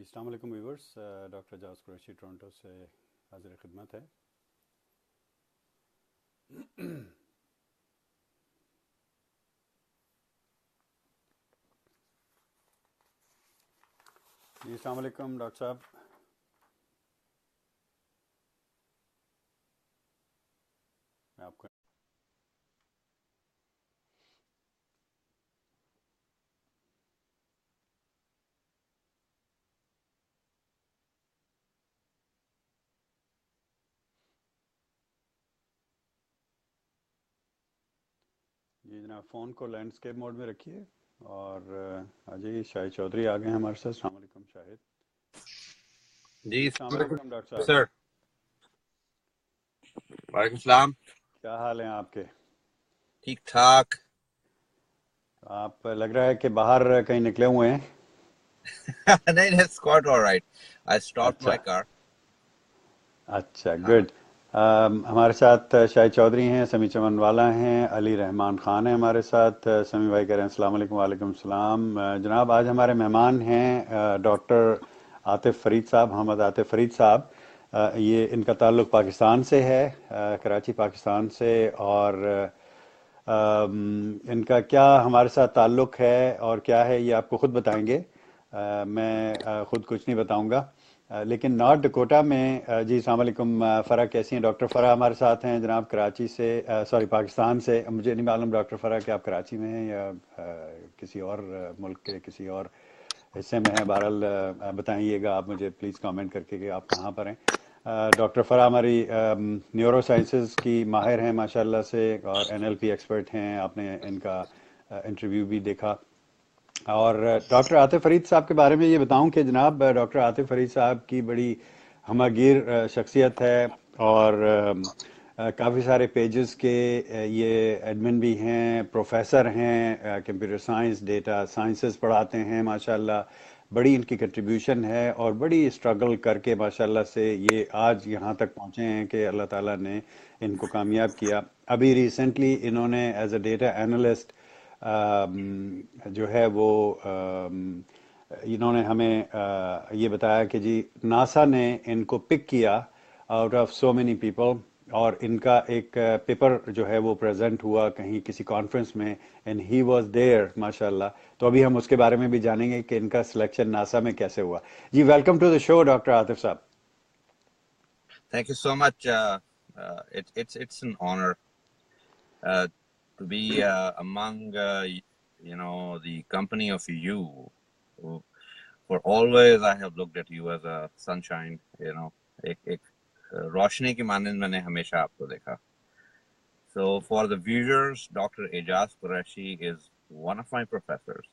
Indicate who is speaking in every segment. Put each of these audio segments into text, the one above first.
Speaker 1: السلام علیکم viewers, doctor jazz Qureshi Toronto سے حاضر خدمت ہے۔ جی السلام علیکم ڈاکٹر صاحب، میں آپ کو جی جناب فون کو لینڈسکیپ موڈ میں رکھیے اور آ جائیے۔ شاہد چودھری آ گئے ہیں ہمارے ساتھ۔ السلام علیکم شاہد
Speaker 2: جی
Speaker 1: جی۔ السلام
Speaker 2: السلام
Speaker 1: علیکم ڈاکٹر
Speaker 2: علیکم
Speaker 1: صاحب،
Speaker 2: سر۔ وعلیکم السلام۔
Speaker 1: کیا حال ہیں آپ کے؟
Speaker 2: ٹھیک ٹھاک۔
Speaker 1: آپ لگ رہا ہے کہ باہر کہیں نکلے ہوئے ہیں۔
Speaker 2: نہیں نہیں، it's quite all right. I stopped
Speaker 1: اچھا
Speaker 2: my car.
Speaker 1: اچھا،
Speaker 2: ہاں
Speaker 1: گڈ۔ ہمارے ساتھ شاہد چودھری ہیں، سمیع چمن والا ہیں، علی رحمان خان ہیں ہمارے ساتھ۔ سمیع بھائی کہہ رہے ہیں السلام علیکم۔ وعلیکم السلام۔ جناب آج ہمارے مہمان ہیں ڈاکٹر عاطف فرید صاحب، محمد عاطف فرید صاحب۔ یہ ان کا تعلق پاکستان سے ہے، کراچی پاکستان سے، اور ان کا کیا ہمارے ساتھ تعلق ہے اور کیا ہے یہ آپ کو خود بتائیں گے۔ میں خود کچھ نہیں بتاؤں گا، لیکن نارتھ ڈکوٹا میں جی السلام علیکم فرح، کیسی ہیں؟ ڈاکٹر فرح ہمارے ساتھ ہیں جناب، کراچی سے، سوری پاکستان سے۔ مجھے نہیں معلوم ڈاکٹر فرح کہ آپ کراچی میں ہیں یا کسی اور ملک کے کسی اور حصے میں ہیں۔ بہرحال بتائیے گا آپ مجھے پلیز کامنٹ کر کے کہ آپ کہاں پر ہیں۔ ڈاکٹر فرح ہماری نیورو سائنسز کی ماہر ہیں ماشاءاللہ سے، اور NLP ایکسپرٹ ہیں۔ آپ نے ان کا انٹرویو بھی دیکھا۔ اور ڈاکٹر عاطف فرید صاحب کے بارے میں یہ بتاؤں کہ جناب ڈاکٹر عاطف فرید صاحب کی بڑی ہمہ گیر شخصیت ہے، اور کافی سارے پیجز کے یہ ایڈمن بھی ہیں، پروفیسر ہیں، کمپیوٹر سائنس، ڈیٹا سائنسز پڑھاتے ہیں ماشاءاللہ۔ بڑی ان کی کنٹریبیوشن ہے، اور بڑی اسٹرگل کر کے ماشاءاللہ سے یہ آج یہاں تک پہنچے ہیں کہ اللہ تعالیٰ نے ان کو کامیاب کیا۔ ابھی ریسنٹلی انہوں نے ایز اے ڈیٹا انالسٹ جو ہے وہ انہوں نے ہمیں یہ بتایا کہ جی ناسا نے ان کو پک کیا out of so many people, اور ان کا ایک پیپر جو ہے وہ پریزنٹ ہوا کہیں کسی کانفرنس میں، اینڈ ہی واز دیئر ماشاءاللہ۔ تو ابھی ہم اس کے بارے میں بھی جانیں گے کہ ان کا سلیکشن ناسا میں کیسے ہوا۔ جی welcome to the show doctor Atif صاحب۔
Speaker 2: Thank you so much. It's an honor uh, to be among the company of you. who- For always I have looked at you as a sunshine. ایک روشنی کی مانند میں نے ہمیشہ آپ کو دیکھا۔ So for the viewers, Dr. Ejaz Qureshi is one of my professors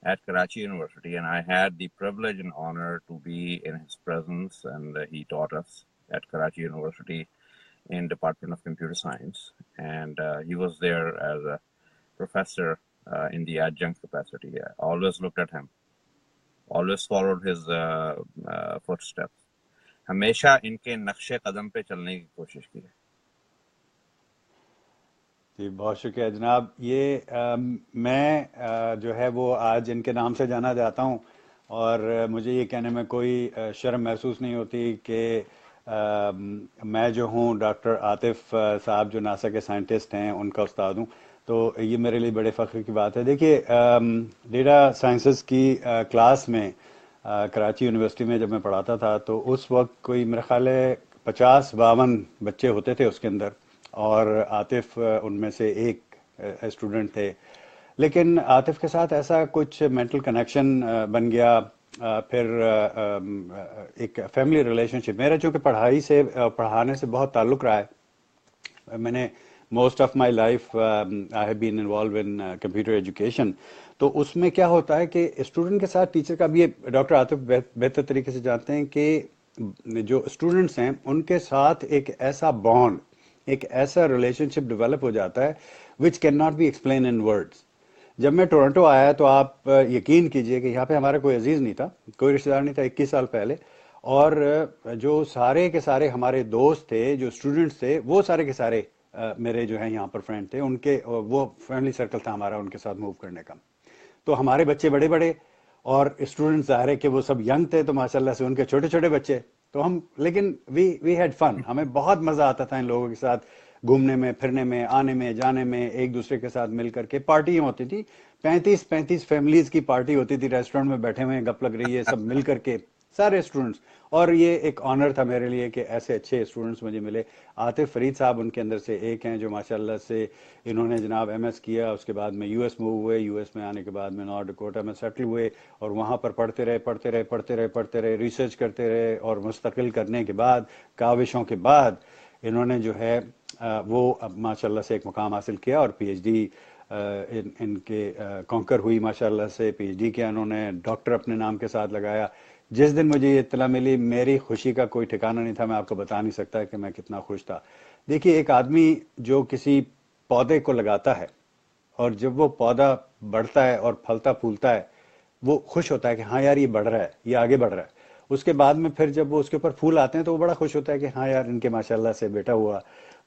Speaker 2: at Karachi University, and I had the privilege and honor to be in his presence, and he taught us at Karachi University in Department of Computer Science, and he was there as a professor in the adjunct capacity. I always looked at him, always followed his footsteps. ہمیشہ ان کے نقش قدم پہ چلنے کی کوشش کی ہے۔
Speaker 1: جی بہت شکریہ جناب۔ یہ میں جو ہے وہ آج ان کے نام سے جانا جاتا ہوں، اور مجھے یہ کہنے میں کوئی شرم محسوس نہیں ہوتی کہ میں جو ہوں ڈاکٹر عاطف صاحب جو ناسا کے سائنٹسٹ ہیں ان کا استاد ہوں، تو یہ میرے لیے بڑے فخر کی بات ہے۔ دیکھیے ڈیٹا سائنسز کی کلاس میں کراچی یونیورسٹی میں جب میں پڑھاتا تھا تو اس وقت کوئی میرا خیال ہے 50-52 بچے ہوتے تھے اس کے اندر، اور عاطف ان میں سے ایک اسٹوڈنٹ تھے۔ لیکن عاطف کے ساتھ ایسا کچھ مینٹل کنیکشن بن گیا، پھر ایک فیملی ریلیشن شپ میرا چونکہ پڑھانے سے بہت تعلق رہا ہے۔ میں نے most of my life I have been involve in computer education. تو اس میں کیا ہوتا ہے کہ اسٹوڈنٹ کے ساتھ ٹیچر کا بھی، یہ ڈاکٹر عاطف بہتر طریقے سے جانتے ہیں کہ جو اسٹوڈنٹس ہیں ان کے ساتھ ایک ایسا بانڈ، ایک ایسا ریلیشن شپ ڈیولپ ہو جاتا ہے which can not be explain in words. جب میں ٹورنٹو آیا تو آپ یقین کیجئے کہ یہاں پہ ہمارا کوئی عزیز نہیں تھا، کوئی رشتہ دار نہیں تھا 21 سال پہلے، اور جو سارے کے سارے ہمارے دوست تھے، جو اسٹوڈنٹس تھے، وہ سارے کے سارے میرے جو ہیں یہاں پر فرینڈ تھے، ان کے وہ فیملی سرکل تھا ہمارا ان کے ساتھ موو کرنے کا۔ تو ہمارے بچے بڑے بڑے، اور اسٹوڈنٹ ظاہر ہے کہ وہ سب ینگ تھے تو ماشاءاللہ سے ان کے چھوٹے چھوٹے بچے تو ہم لیکن وی ہیڈ فن. ہمیں بہت مزہ آتا تھا ان لوگوں کے ساتھ گھومنے میں پھرنے میں آنے میں جانے میں ایک دوسرے کے ساتھ مل کر کے پارٹیاں ہوتی تھی. 35 فیملیز کی پارٹی ہوتی تھی ریسٹورینٹ میں بیٹھے ہوئے ہیں گپ لگ رہی ہے سب مل کر کے سارے اسٹوڈنٹس. اور یہ ایک آنر تھا میرے لیے کہ ایسے اچھے اسٹوڈنٹس مجھے ملے. عاطف فرید صاحب ان کے اندر سے ایک ہیں جو ماشاءاللہ سے انہوں نے جناب ایم ایس کیا, اس کے بعد میں یو ایس موو ہوئے, یو ایس میں آنے کے بعد میں نارتھ ڈکوٹا میں سیٹل ہوئے اور وہاں پر پڑھتے رہے ریسرچ کرتے رہے اور مستقل کرنے کے بعد کاوشوں کے بعد انہوں نے جو ہے وہ اب ماشاءاللہ سے ایک مقام حاصل کیا اور پی ایچ ڈی ان کے کانکر ہوئی ماشاءاللہ سے. پی ایچ ڈی کیا انہوں نے, ڈاکٹر اپنے نام کے ساتھ لگایا. جس دن مجھے یہ اطلاع ملی میری خوشی کا کوئی ٹھکانہ نہیں تھا, میں آپ کو بتا نہیں سکتا کہ میں کتنا خوش تھا. دیکھیے ایک آدمی جو کسی پودے کو لگاتا ہے اور جب وہ پودا بڑھتا ہے اور پھلتا پھولتا ہے وہ خوش ہوتا ہے کہ ہاں یار یہ بڑھ رہا ہے, یہ آگے بڑھ رہا ہے. اس کے بعد میں پھر جب وہ اس کے اوپر پھول آتے ہیں تو وہ بڑا خوش ہوتا ہے کہ ہاں یار ان کے ماشاءاللہ سے بیٹا ہوا.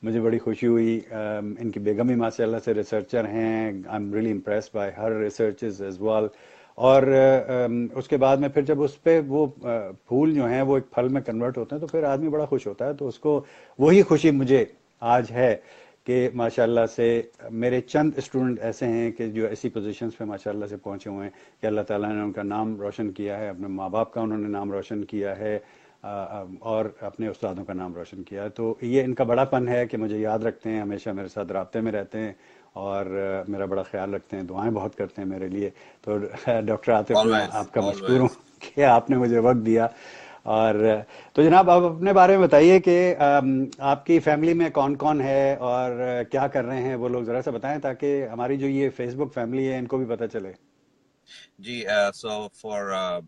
Speaker 1: مجھے بڑی خوشی ہوئی. ان کی بیگم ہی ماشاءاللہ سے ریسرچر ہیں. I am really impressed by her researches as well. اور اس کے بعد میں پھر جب اس پہ وہ پھول جو ہیں وہ ایک پھل میں کنورٹ ہوتے ہیں تو پھر آدمی بڑا خوش ہوتا ہے. تو اس کو وہی خوشی مجھے آج ہے کہ ماشاءاللہ سے میرے چند اسٹوڈنٹ ایسے ہیں کہ جو ایسی پوزیشنز پہ ماشاءاللہ سے پہنچے ہوئے ہیں کہ اللہ تعالیٰ نے ان کا نام روشن کیا ہے, اپنے ماں باپ کا انہوں نے نام روشن کیا ہے اور اپنے استادوں کا نام روشن کیا ہے. تو یہ ان کا بڑا پن ہے کہ مجھے یاد رکھتے ہیں, ہمیشہ میرے ساتھ رابطے میں رہتے ہیں اور میرا بڑا خیال رکھتے ہیں, دعائیں بہت کرتے ہیں میرے لیے. تو ڈاکٹر عاطف میں
Speaker 2: always,
Speaker 1: آپ کا مشکور ہوں
Speaker 2: always.
Speaker 1: کہ آپ نے مجھے وقت دیا. اور تو جناب آپ اپنے بارے میں بتائیے کہ آپ کی فیملی میں کون کون ہے اور کیا کر رہے ہیں وہ لوگ ذرا سا بتائیں تاکہ ہماری جو یہ فیس بک فیملی ہے ان کو بھی پتہ چلے.
Speaker 2: Gee, so for a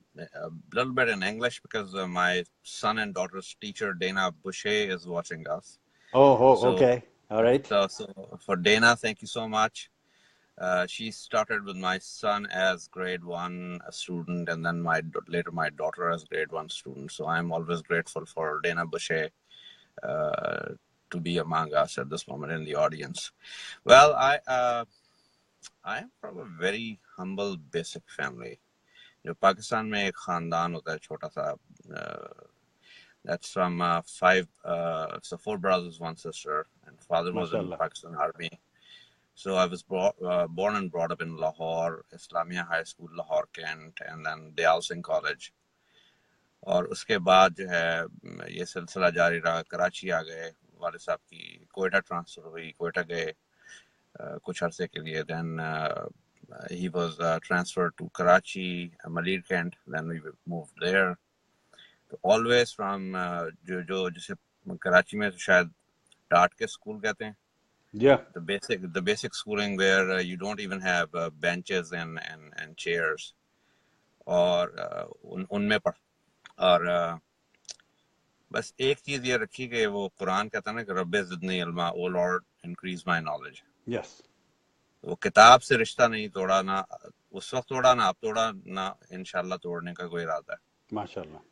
Speaker 2: little bit in English because my son and daughter's teacher Dana Boucher is watching us.
Speaker 1: Oh,
Speaker 2: So,
Speaker 1: okay. All right.
Speaker 2: so for Dana, thank you so much. She started with my son as grade one student, and then later my daughter as grade one student. So I'm always grateful for Dana Boucher uh, to be among us at this moment in the audience. Well, I am from a very humble, basic family. جو پاکستان میں ایک خاندان ہوتا ہے چھوٹا سا, that's from so 4 brothers, 1 sister, and father was in
Speaker 1: MashaAllah.
Speaker 2: Pakistan Army. So I was born and brought up in Lahore, Islamia High School, Lahore, Kent, and then Dayal Singh College. اور اس کے بعد جو ہے یہ سلسلہ جاری رہا, کراچی آ گئے, والد صاحب کی کوئٹہ ٹرانسفر ہوئی, کوئٹہ گئے کچھ عرصے کے لیے. Then he was transferred to Karachi, Malir Kent, then we moved there. So always from جو جسے کراچی میں شاید ٹاٹ کے اسکول کہتے ہیں,
Speaker 1: Yeah.
Speaker 2: the basic schooling where you don't even have benches and chairs. اور ان میں پڑھ اور بس ایک چیز یہ رکھی کہ وہ قرآن کہتا ہے نا کہ رب زدنی علما, O Lord increase my knowledge.
Speaker 1: Yes.
Speaker 2: وہ کتاب سے رشتہ نہیں توڑا, نہ اس وقت توڑا, نہ اب توڑا, نہ انشاءاللہ توڑنے کا کوئی ارادہ ہے.
Speaker 1: MashaAllah.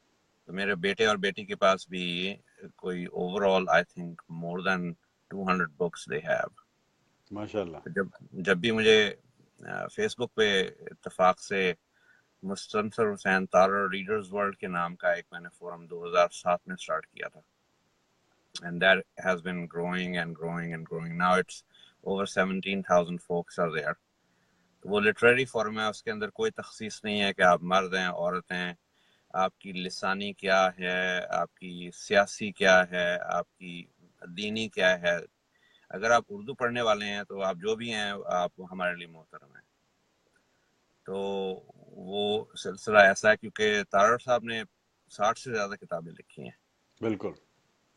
Speaker 2: تو میرے بیٹے اور بیٹی کے پاس بھی کوئی overall I think more than 200 books they have.
Speaker 1: MashaAllah.
Speaker 2: جب بھی مجھے فیس بک پہ اتفاق سے مستنصر حسین تارڑ ریڈرز ورلڈ کے نام کا ایک میں نے فورم 2007 میں سٹارٹ کیا تھا, and that has been growing and growing and growing. Now it's over 17,000 folks are there. وہ لٹریری فورم ہے, اس کے اندر کوئی تخصیص نہیں ہے کہ آپ مرد ہیں عورت ہیں, آپ کی لسانی کیا ہے, آپ کی سیاسی کیا ہے, آپ کی دینی کیا ہے. اگر آپ اردو پڑھنے والے ہیں تو آپ جو بھی ہیں آپ ہمارے لیے محترم ہیں. تو وہ سلسلہ ایسا ہے کیونکہ تارڑ صاحب نے 60 سے زیادہ کتابیں لکھی ہیں.
Speaker 1: بالکل.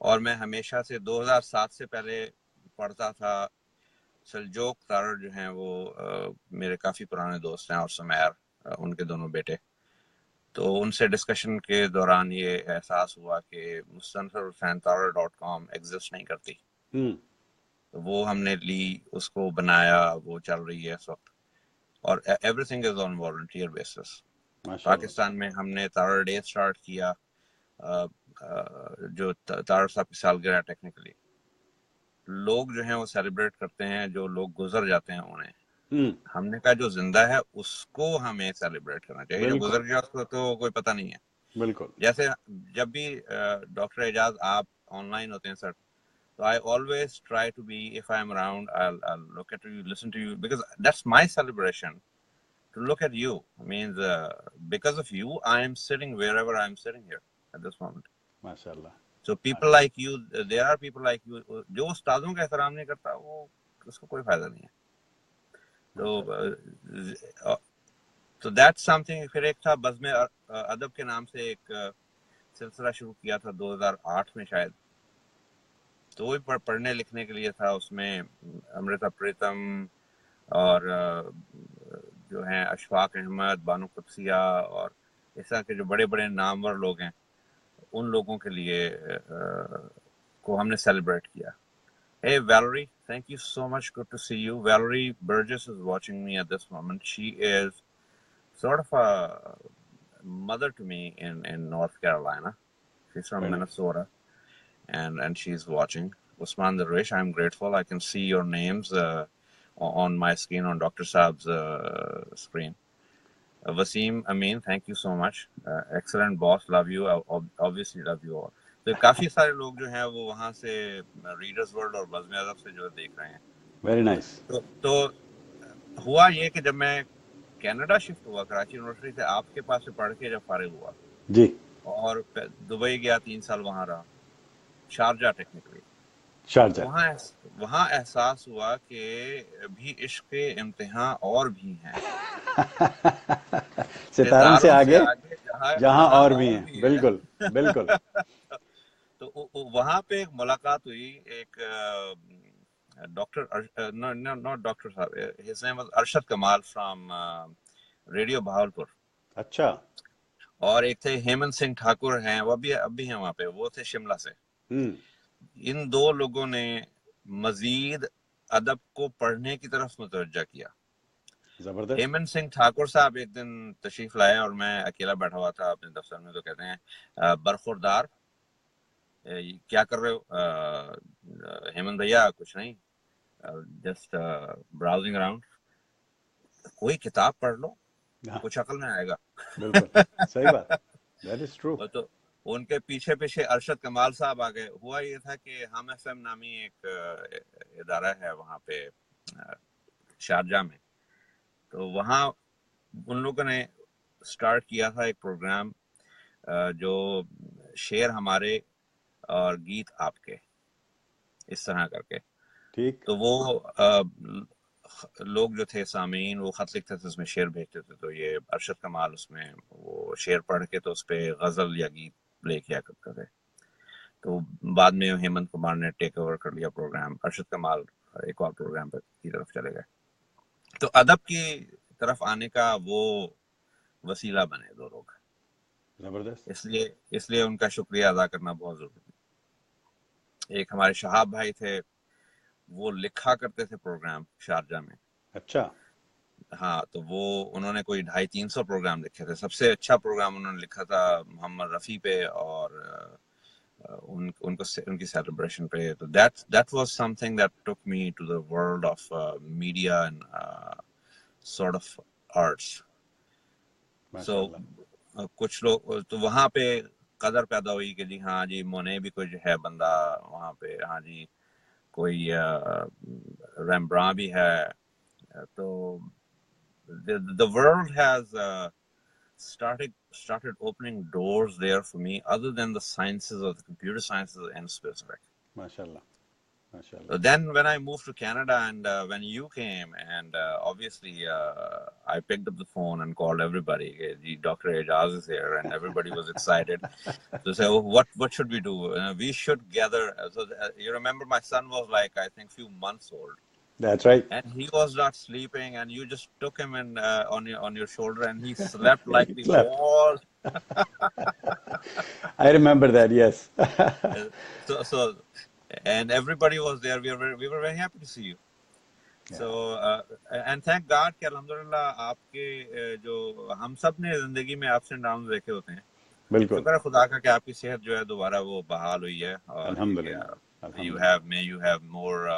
Speaker 2: اور میں ہمیشہ سے 2007 سے پہلے پڑھتا تھا. سلجوق تارڑ جو ہیں وہ میرے کافی پرانے دوست ہیں, اور سمیر ان کے دونوں بیٹے. تو ان سے ڈسکشن کے دوران یہ احساس ہوا کہ مستنصر حسین تارڑ .com ایگزسٹ نہیں کرتی. تو وہ ہم نے لی, اس کو بنایا, وہ چل رہی ہے اس وقت, اور every thing is on volunteer basis. Pakistan میں ہم نے تارڑ ڈے اسٹارٹ کیا, جو تارڑ صاحب کی سالگرہ ٹیکنیکلی. لوگ جو ہیں وہ سیلیبریٹ کرتے ہیں, جو لوگ گزر جاتے ہیں انہیں. ہم نے کہا جو زندہ ہے اس کو ہمیں سیلیبریٹ کرنا چاہیے, جو
Speaker 1: بالکل
Speaker 2: گزر گیا اس کو تو کوئی پتہ نہیں ہے.
Speaker 1: بالکل.
Speaker 2: جیسے جب بھی ڈاکٹر اعجاز آپ آن لائن ہوتے ہیں سر, so I always try to be, if I'm around, I'll look at you, listen to you, because that's my celebration, to look at you. I mean, because of you, I am sitting wherever I'm sitting here at this moment.
Speaker 1: ماشاء اللہ.
Speaker 2: So people like you, there are people like you, جو استادوں کا احترام نہیں کرتا وہ اس کو کوئی فائدہ نہیں ہے. تو that's something. پھر ایک تھا بزم ادب کے نام سے ایک سلسلہ شروع کیا تھا 2008 میں شاید, تو وہی پڑھنے لکھنے کے لیے تھا. اس میں امرتا پریتم اور جو ہیں اشفاق احمد, بانو قدسیہ اور ایسا کے جو بڑے بڑے نامور لوگ ہیں, ان لوگوں کے لیے کو ہم نے سیلیبریٹ کیا. Hey Valerie, thank you so much. Good to see you. Valerie Burgess is watching me at this moment. She is sort of a mother to me in North Carolina. She's from
Speaker 1: Very nice.
Speaker 2: Minnesota, and she's watching. Usman Darwish, I'm grateful. I can see your names on my screen, on Dr. Saab's screen. Wasim Amin, thank you so much. Excellent boss, love you. Obviously love you all. تو کافی سارے لوگ جو ہیں وہ وہاں سے readers world اور بزم ادب سے جو دیکھ رہے ہیں.
Speaker 1: Very nice.
Speaker 2: تو ہوا یہ کہ جب میں کینیڈا شفٹ ہوا, کراچی یونیورسٹی سے آپ کے پاس سے پڑھ کے جب فارغ ہوا
Speaker 1: جی,
Speaker 2: اور دبئی گیا, 3 سال وہاں رہا, شارجہ ٹیکنیکلی.
Speaker 1: شارجہ.
Speaker 2: وہاں احساس ہوا کہ بھی عشق کے امتحان اور بھی ہیں,
Speaker 1: ستاروں سے آگے جہاں
Speaker 2: جہاں
Speaker 1: اور بھی ہیں.
Speaker 2: بھی
Speaker 1: بالکل بالکل.
Speaker 2: تو وہاں پہ ایک ملاقات ہوئی ایک ڈاکٹر, ناٹ ڈاکٹر صاحب, his name was Arshad Kamal from radio Bahawalpur.
Speaker 1: اچھا.
Speaker 2: اور ایک تھے ہیمنت سنگھ ٹھاکر ہیں, وہ اب بھی ہیں وہاں پہ, وہ تھے شملہ سے. ان دو لوگوں نے مزید ادب کو پڑھنے کی طرف متوجہ کیا.
Speaker 1: زبردست.
Speaker 2: ہیمنت سنگھ ٹھاکر صاحب ایک دن تشریف لائے اور میں اکیلا بیٹھا ہوا تھا اپنے دفتر میں, تو کہتے ہیں برخوردار کیا کر رہے ہو؟ ہیمنت بھیا کچھ نہیں, جسٹ براؤزنگ اراؤنڈ. کوئی کتاب پڑھ لو, کچھ عقل میں آئے گا.
Speaker 1: بالکل صحیح بات. That is true.
Speaker 2: تو ان کے پیچھے پیچھے ارشد کمال صاحب آ گئے. ہوا یہ تھا کہ ہم ایف ایم نامی ایک ادارہ ہے وہاں پہ شارجہ میں, تو وہاں ان لوگوں نے سٹارٹ کیا تھا ایک پروگرام جو شعر ہمارے اور گیت آپ کے, اس طرح کر کے.
Speaker 1: ٹھیک.
Speaker 2: تو وہ لوگ جو تھے سامعین, وہ خط لکھتے تھے, اس میں شعر بھیجتے تھے. تو یہ ارشد کمال اس میں وہ شعر پڑھ کے تو اس پہ غزل یا گیت پلے کیا کرتے تھے. تو بعد میں ہیمنت کمار نے ٹیک اوور کر لیا پروگرام, ارشد کمال ایک اور پروگرام پہ کی طرف چلے گئے. تو ادب کی طرف آنے کا وہ وسیلہ بنے دو لوگ.
Speaker 1: زبردست.
Speaker 2: اس لیے ان کا شکریہ ادا کرنا بہت ضروری ہے. ایک ہمارے شہاب بھائی تھے, وہ لکھا کرتے تھے پروگرام شارجہ میں.
Speaker 1: اچھا.
Speaker 2: ہاں, تو وہ انہوں نے کوئی 250-300 پروگرام لکھے تھے. سب سے اچھا پروگرام انہوں نے لکھا تھا محمد رفیع پہ اور ان کی سیلیبریشن پہ. تو that was something that took me to the world of media and sort of arts.
Speaker 1: ماشاء
Speaker 2: So
Speaker 1: اللہ.
Speaker 2: کچھ لوگ تو وہاں پہ قدر پیدا ہوئی کہ جی ہاں جی مونے بھی کوئی ہے بندہ وہاں پہ, ہاں جی کوئی ریمبراں بھی ہے. تو the world has started opening doors there for me, other than the sciences or the computer sciences and specific.
Speaker 1: ماشاء اللہ. ماشاء اللہ.
Speaker 2: So then when I moved to Canada and when you came, and obviously I picked up the phone and called everybody. Dr. Ejaz is here, and everybody was excited to say, oh, what should we do? We should gather. So you remember my son was like, I think few months old.
Speaker 1: That's right.
Speaker 2: And he was not sleeping, and you just took him in on your shoulder, and he slept like the
Speaker 1: Slept.
Speaker 2: wall.
Speaker 1: I remember that, yes.
Speaker 2: So and everybody was there. We were very happy to see you.
Speaker 1: Yeah.
Speaker 2: So and thank God کہ الحمدللہ آپ کے جو ہم سب نے زندگی میں ups and Downs دیکھے ہوتے ہیں.
Speaker 1: بالکل.
Speaker 2: شکر ہے خدا کا کہ آپ کی صحت جو ہے دوبارہ وہ بحال ہوئی ہے, اور
Speaker 1: الحمدللہ. Alhamdulillah.
Speaker 2: May you have more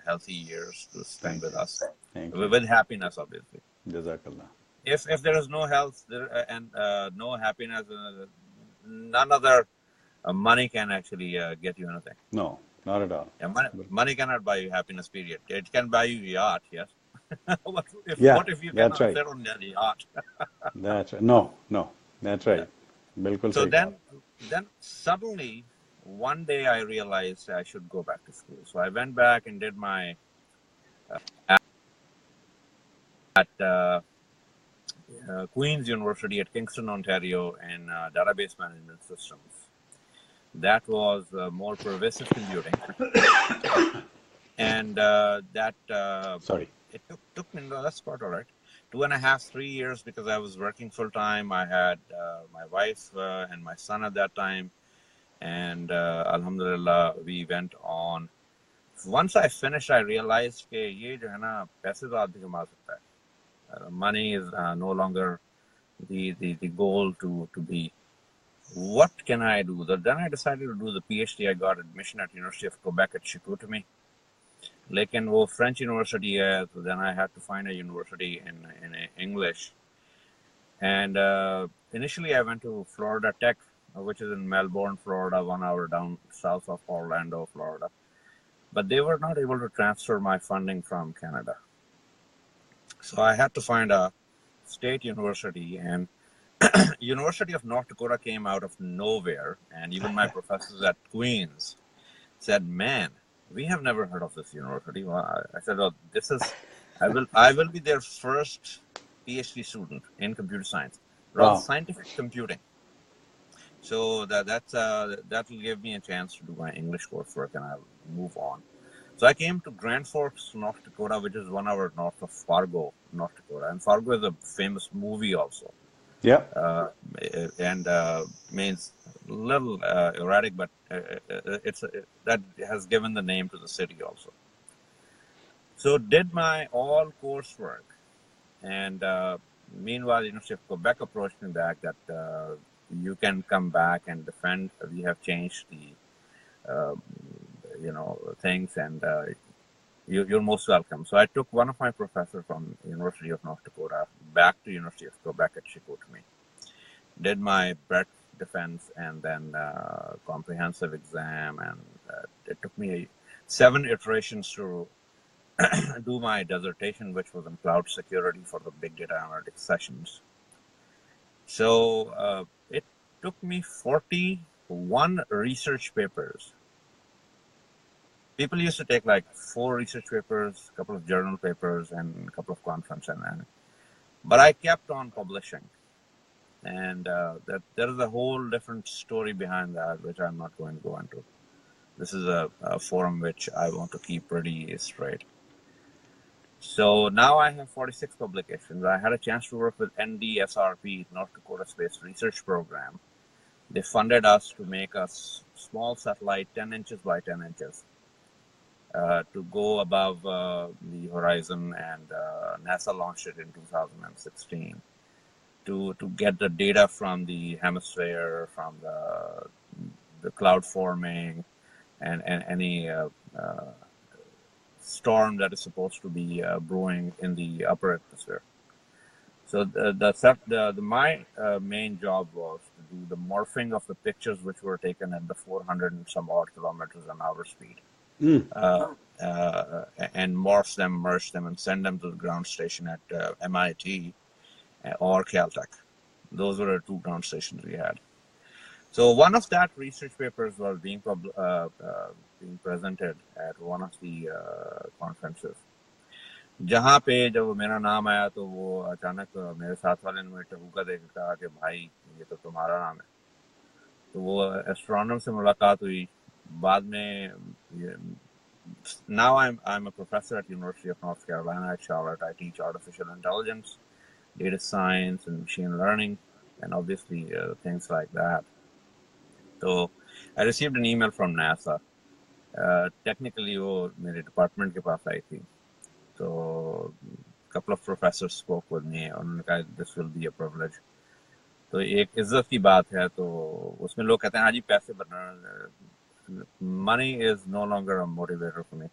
Speaker 2: healthy years to spend
Speaker 1: Thank
Speaker 2: with
Speaker 1: you.
Speaker 2: us,
Speaker 1: Thank you.
Speaker 2: with happiness, obviously.
Speaker 1: Jazakallah.
Speaker 2: If there is no health and no happiness, none other money can actually get you anything.
Speaker 1: No, not at all.
Speaker 2: Yeah, money cannot buy you happiness. Period. It can buy you yacht, yes.
Speaker 1: Yeah,
Speaker 2: What if you
Speaker 1: that's
Speaker 2: cannot
Speaker 1: right.
Speaker 2: sit on that yacht?
Speaker 1: That's right. No, no, that's
Speaker 2: Yeah.
Speaker 1: right. बिल्कुल
Speaker 2: So
Speaker 1: सही कहा.
Speaker 2: then suddenly one day I realized I should go back to school. So I went back and did my at Queen's University at Kingston, Ontario, in database management systems. That was more pervasive computing, and
Speaker 1: Sorry.
Speaker 2: it took me. No, that's quite all right. 2.5, 3 years, because I was working full time. I had my wife and my son at that time, and Alhamdulillah, we went on. Once I finished, I realized that ये जो है ना पैसे तो आदमी कमा सकता है. Money is no longer the goal to be. What can I do? Then I decided to do the PhD. I got admission at University of Quebec at Chicoutimi. लेकिन वो French university है, so then I had to find a university in English. And initially I went to Florida Tech, which is in Melbourne, Florida, 1 hour down south of Orlando, Florida. But they were not able to transfer my funding from Canada. So I had to find a state university, and University of North Dakota came out of nowhere, and even my professors at Queens said, "Man, we have never heard of this university." Well, I said, "Oh, this is, I will be their first PhD student in computer science, rather
Speaker 1: Wow.
Speaker 2: scientific computing." So that will give me a chance to do my English coursework, and I'll move on. So I came to Grand Forks, North Dakota, which is 1 hour north of Fargo, North Dakota, and Fargo is a famous movie also.
Speaker 1: Yeah.
Speaker 2: And means a little erratic, but that has given the name to the city also. So did my all coursework, and meanwhile, University of Quebec approached me back that you can come back and defend. We have changed the things, and you're most welcome. So I took one of my professors from University of North Dakota back to University of Quebec at Chicoutimi. Did my breadth defense and then comprehensive exam, and it took me 7 iterations to do my dissertation, which was in cloud security for the big data analytics sessions. So it took me 41 research papers. People used to take like 4 research papers, a couple of journal papers, and a couple of conference, but I kept on publishing. And that there is a whole different story behind that, which I'm not going to go into. This is a forum which I want to keep pretty straight. So now I have 46 publications. I had a chance to work with NDSRP, North Dakota Space Research Program. They funded us to make a small satellite 10 inches by 10 inches to go above the horizon, and NASA launched it in 2016. To get the data from the hemisphere, from the cloud forming, and any storm that is supposed to be brewing in the upper atmosphere. So my main job was to do the morphing of the pictures which were taken at the 400 and some odd kilometers an hour speed, and morph them, merge them, and send them to the ground station at MIT or Caltech. Those were the 2 ground stations we had. So one of that research papers was being presented at one of the conferences. जहाँ पे जब मेरा नाम आया तो वो अचानक मेरे साथ वाले ने मुझे टहूका देकर कहा कि भाई ये तो तुम्हारा नाम है. तो वो एस्ट्रोनॉमर से मुलाकात हुई. बाद में now I'm a professor at University of North Carolina at Charlotte. I teach artificial intelligence, data science, and machine learning, and obviously things like that. So I received an email from NASA. Technically, वो मेरे department के पास आई थी. So a couple of professors spoke with me. उन्होंने कहा this will be a privilege. तो एक इज्जत की बात है, तो उसमें लोग कहते हैं हाँ जी पैसे भरना, money is no longer a motivator for me.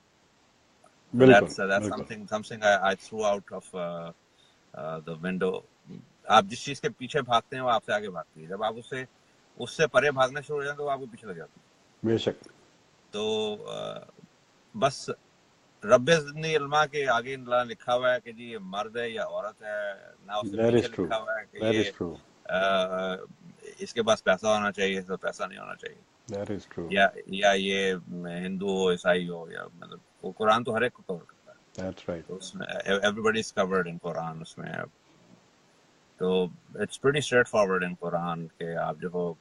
Speaker 2: So
Speaker 1: बिल्कुल
Speaker 2: that's
Speaker 1: बिल्कुल
Speaker 2: something I threw out of the window. आप जिस चीज के पीछे भागते हैं वो आपसे आगे भागती है. जब आप उससे परे भागना शुरू हो जाए तो वो आपको पीछे लग जाती है.
Speaker 1: बेशक.
Speaker 2: तो बस रब्बे ज़िंदगी इल्मा के आगे ना लिखा हुआ है कि जी ये मर्द है या औरत है, ना उससे
Speaker 1: That
Speaker 2: पीछे
Speaker 1: is true.
Speaker 2: लिखा हुआ है कि
Speaker 1: That
Speaker 2: ये
Speaker 1: is true.
Speaker 2: इसके पास पैसा होना चाहिए, इसका पैसा नहीं होना चाहिए,
Speaker 1: That is true.
Speaker 2: या ये हिंदू हो, ईसाई हो, या मतलब वो कुरान तो हर एक को कवर करता है.
Speaker 1: That's right.
Speaker 2: तो उसमें everybody is covered in Quran. उसमें तो it's pretty straight forward in Quran के आप जो हो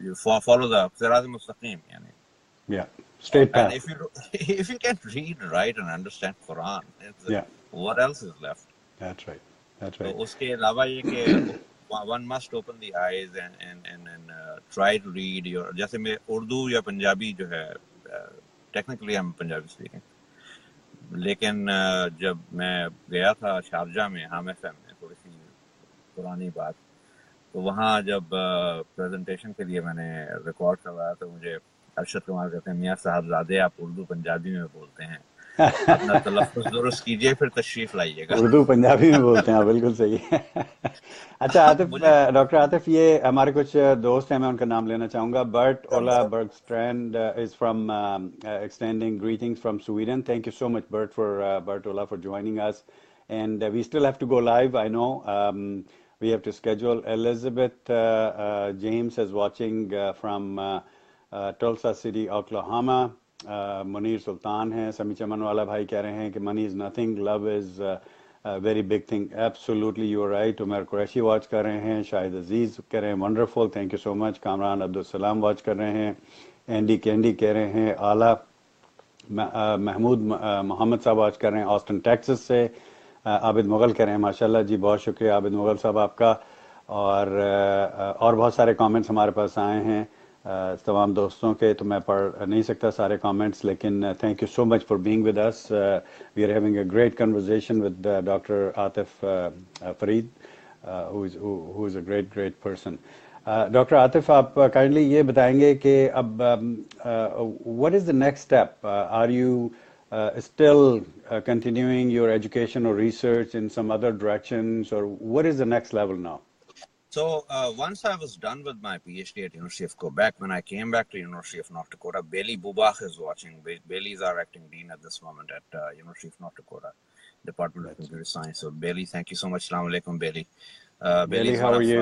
Speaker 2: you follow the सिरात मुस्तकीम यानी.
Speaker 1: Yeah. Straight
Speaker 2: And
Speaker 1: path.
Speaker 2: if you can read, write, and understand Quran,
Speaker 1: Yeah.
Speaker 2: what else is left?
Speaker 1: That's right. That's
Speaker 2: तो
Speaker 1: right.
Speaker 2: उसके अलावा ये कि one must open the eyes and try to read your. जैसे मैं उर्दू या पंजाबी जो है, technically I'm Punjabi speaking, लेकिन जब मैं गया था शारजा में हम FM में, थोड़ी सी पुरानी बात, तो वहाँ जब प्रेजेंटेशन के लिए मैंने रिकॉर्ड करवाया तो मुझे अरशद कुमार कहते हैं, मियाँ साहबजादे आप उर्दू पंजाबी में बोलते हैं, अपना तलफ़्फ़ुज़ दुरुस्त कीजिए फिर तशरीफ लाइएगा.
Speaker 1: उर्दू पंजाबी में बोलते हैं, बिल्कुल सही है. अच्छा आतिफ,
Speaker 2: मुझे
Speaker 1: डॉक्टर आतिफ, ये हमारे कुछ दोस्त हैं, मैं उनका नाम लेना चाहूंगा. Bert Ola Bergstrand is from extending greetings from Sweden. Thank you so much, Bert Ola, for joining us. And we still have to go live, I know. We have to schedule. Elizabeth James is watching from Tulsa City, Oklahoma. Munir Sultan हैं. समी चमन वाला भाई कह रहे हैं कि money is nothing, love is very big thing. Absolutely you are right. Umar Qureshi watch कर रहे हैं. शाहिद अजीज़ कह रहे हैं wonderful, thank you so much. Kamran Abdul Salam watch कर रहे हैं. एंडी कैंडी कह रहे हैं आला. महमूद मोहम्मद साहब वॉच कर रहे हैं ऑस्टिन टेक्सास से. आबिद मुगल कह रहे हैं माशाल्लाह जी, बहुत शुक्रिया आबिद मुगल साहब आपका. और बहुत सारे कमेंट्स हमारे पास आए हैं तमाम दोस्तों के, तो मैं पढ़ नहीं सकता सारे कमेंट्स, लेकिन thank you so much for being with us. We are having a great conversation with doctor Atif Farid, who is a great person. Doctor Atif, आप काइंडली ये बताएंगे कि अब what is the next step? Are you still continuing your education or research in some other directions, or what is the next level now?
Speaker 2: So once I was done with my PhD at University of Quebec, when I came back to University of North Dakota, Bailey Bubach is watching. Bailey is our acting dean at this moment at University of North Dakota, Department of Computer Science. So Bailey, thank you so much. Assalamu alaikum, Bailey.
Speaker 1: Bailey, how are you?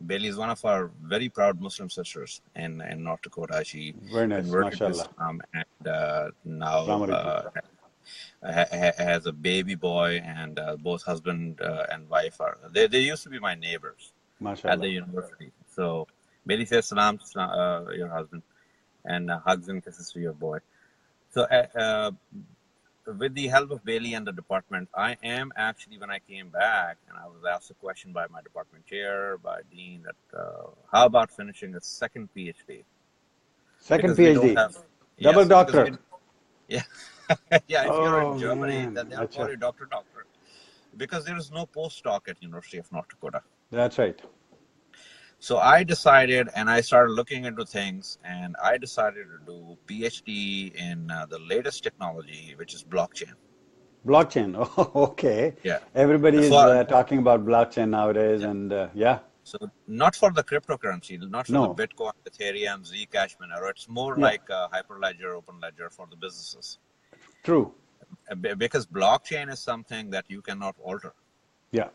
Speaker 2: Bailey is one of our very proud Muslim sisters in North Dakota. She
Speaker 1: very nice,
Speaker 2: converted to
Speaker 1: mashallah.
Speaker 2: Islam and now has a baby boy, and both husband and wife are they used to be my neighbors
Speaker 1: mashallah.
Speaker 2: At the university. So Bailey says salam to your husband and hugs and kisses to your boy. So with the help of Bailey and the department, I am actually, when I came back and I was asked a question by my department chair, by dean, that how about finishing a second PhD?
Speaker 1: Second
Speaker 2: Because
Speaker 1: PhD, double doctor.
Speaker 2: Yeah. Yeah, if you're in
Speaker 1: Oh,
Speaker 2: Germany,
Speaker 1: man.
Speaker 2: then they'll call you doctor, because there is no postdoc at University of North Dakota.
Speaker 1: That's right.
Speaker 2: So I decided, and I started looking into things, and I decided to do PhD in the latest technology, which is blockchain.
Speaker 1: Blockchain. Oh, okay.
Speaker 2: Yeah.
Speaker 1: Everybody is talking about blockchain nowadays, yeah. And yeah.
Speaker 2: So not for the cryptocurrency, not for
Speaker 1: no.
Speaker 2: the Bitcoin, Ethereum, Zcash, Monero. It's more like Hyperledger, OpenLedger for the businesses.
Speaker 1: True.
Speaker 2: Because blockchain is something that you cannot alter.
Speaker 1: Yeah.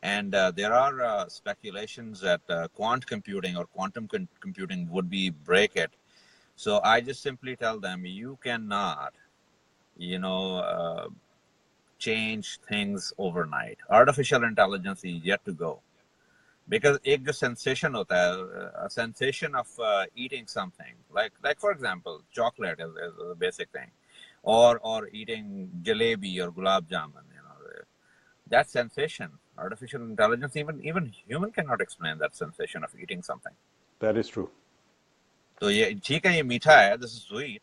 Speaker 2: And there are speculations that quantum computing or quantum computing would break it. So I just simply tell them, you cannot, change things overnight. Artificial intelligence is yet to go. Because एक जो sensation होता है, a sensation of eating something, like for example, chocolate is a basic thing, or eating jalebi or gulab jamun, that sensation, artificial intelligence, even human cannot explain that sensation of eating something.
Speaker 1: That is true.
Speaker 2: So ये ठीक है, ये मीठा है, this is sweet,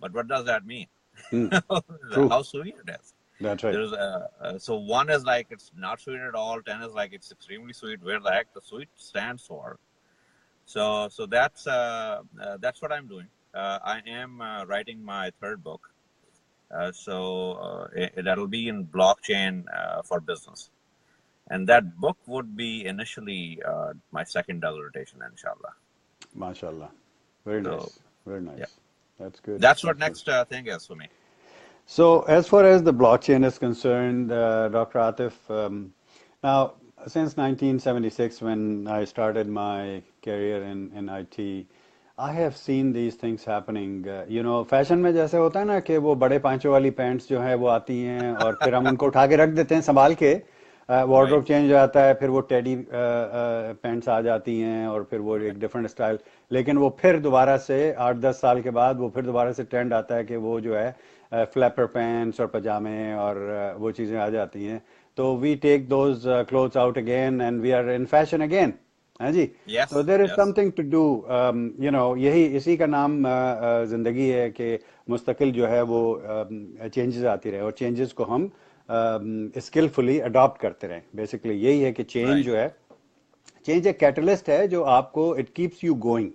Speaker 2: but what does that mean?
Speaker 1: True.
Speaker 2: How sweet it is.
Speaker 1: That's right.
Speaker 2: There's so 1 is like it's not sweet at all, 10 is like it's extremely sweet. Where the heck the sweet stands for? So that's what I'm doing. I am writing my third book. That'll be in blockchain for business. And that book would be initially my second dissertation, inshallah.
Speaker 1: MashaAllah. Very
Speaker 2: So,
Speaker 1: nice. Very
Speaker 2: yeah,
Speaker 1: nice. That's good.
Speaker 2: that's what
Speaker 1: That's good.
Speaker 2: next thing is for me.
Speaker 1: So, as far as the blockchain is concerned, Dr. Atif, now since 1976, when I started my career in IT, I have seen these things happening. Fashion में जैसे होता है ना कि वो बड़े पांचों वाली पैंट्स जो हैं वो आती हैं और फिर हम उनको उठा के रख देते हैं संभाल के
Speaker 2: Right,
Speaker 1: वार्डरोब चेंज हो जाता है फिर वो टेडी पैंट्स आ जाती हैं और फिर वो
Speaker 2: right,
Speaker 1: एक डिफरेंट स्टाइल लेकिन वो फिर दोबारा से 8-10 साल के बाद वो फिर दोबारा से ट्रेंड आता है कि वो जो है फ्लैपर पैंट्स और पजामे और वो चीज़ें आ जाती हैं तो we take those clothes out again and we are in fashion again हाँ जी तो
Speaker 2: yes,
Speaker 1: there is
Speaker 2: yes,
Speaker 1: something to do यही इसी का नाम जिंदगी है कि मुस्तकिल जो है वो चेंजेस आती रहे और चेंजेस को हम स्किलफुली अडॉप्ट करते रहें बेसिकली यही है कि चेंज
Speaker 2: right,
Speaker 1: जो है चेंज एक कैटलिस्ट है जो आपको it keeps you going